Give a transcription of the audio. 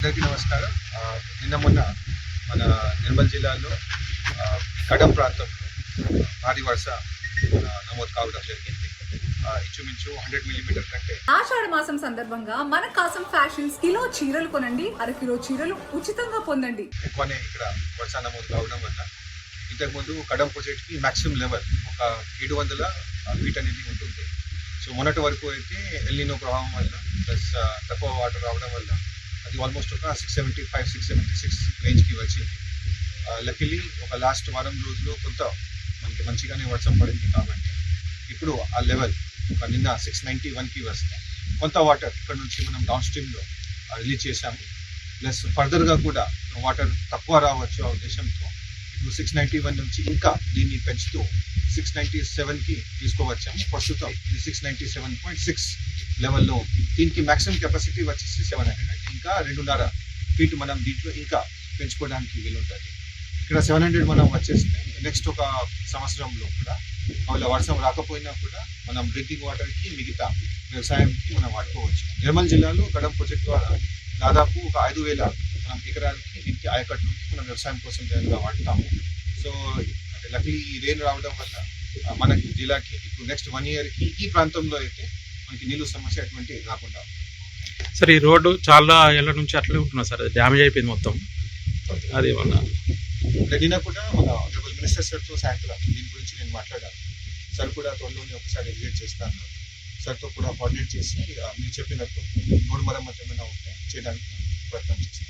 అందరికీ నమస్కారం. నిన్న మొన్న మన నిర్మల్ జిల్లాలో కడెం ప్రాంతంలో భారీ వర్ష నమోదు కావడం జరిగింది. ఇంచుమించు 100 మిల్లీమీటర్ కంటే. ఆషాఢ మాసం సందర్భంగా మన కాసం ఫ్యాషన్స్ కిలో చీరలు కొనండి, అరకిలో చీరలు ఉచితంగా పొందండి. ఎక్కువనే ఇక్కడ వర్ష నమోదు కావడం వల్ల ఇంతకుముందు కడెం ప్రాజెక్ట్ కి మాక్సిమం లెవెల్ ఒక 700 ఫీట్ అనేది ఉంటుంది. సో మొన్నటి వరకు అయితే ఎల్నినో ప్రభావం వల్ల ప్లస్ తక్కువ వాటర్ రావడం వల్ల అది ఆల్మోస్ట్ ఒక 675-676 రేంజ్కి వచ్చింది. లక్కీలీ ఒక లాస్ట్ వారం రోజులు కొంత మనకి మంచిగానే వర్షం పడింది కాబట్టి ఇప్పుడు ఆ లెవెల్ ఒక నిన్న 691కి వస్తే కొంత వాటర్ ఇక్కడ నుంచి మనం డౌన్ స్ట్రీమ్లో రిలీజ్ చేశాము. ప్లస్ ఫర్దర్గా కూడా వాటర్ తక్కువ రావచ్చు ఆ ఉద్దేశంతో ఇప్పుడు 691 నుంచి ఇంకా దీన్ని పెంచుతూ 697కి తీసుకోవచ్చాము. ప్రస్తుతం ఇది 697.6 లెవెల్లో ఉంది. దీనికి మ్యాక్సిమం కెపాసిటీ వచ్చేసి 700, అంటే ఇంకా 2.5 ఫీట్ మనం దీంట్లో ఇంకా పెంచుకోవడానికి వీలుంటుంది. ఇక్కడ 700 మనం వచ్చేస్తే నెక్స్ట్ ఒక సంవత్సరంలో కూడా ఒకవేళ వర్షం రాకపోయినా కూడా మనం డ్రింకింగ్ వాటర్కి మిగతా వ్యవసాయంకి మనం వాడుకోవచ్చు. నిర్మల్ జిల్లాలో కడెం ప్రాజెక్ట్ ద్వారా దాదాపు ఒక 5,000 మనం ఎకరాలకి దీనికి ఆయకట్టు మనం వ్యవసాయం కోసం జనరల్గా వాడతాము. సో అంటే లక్కీ ఈ రెయిన్ రావడం వల్ల మనకి జిల్లాకి ఇప్పుడు నెక్స్ట్ 1 ఇయర్కి ఈ ప్రాంతంలో అయితే మనకి నీళ్ళు సమస్య అటువంటి రాకుండా. సార్ ఈ రోడ్డు చాలా ఏళ్ళ నుంచి అట్లే ఉంటున్నా సార్, అది డ్యామేజ్ అయిపోయింది మొత్తం. అది ఏమన్నా నిన్న కూడా మన ఆనరబుల్ మినిస్టర్ సార్తో సాయంత్రం దీని గురించి నేను మాట్లాడాను. సార్ కూడా త్వరలోనే ఒకసారి విజిట్ చేస్తాను. సార్తో కూడా కోఆర్డినేట్ చేసి మీరు చెప్పినట్టు రోడ్డు మరమ్మతు ఏమైనా ఉంటే చేయడానికి ప్రయత్నం చేస్తాను.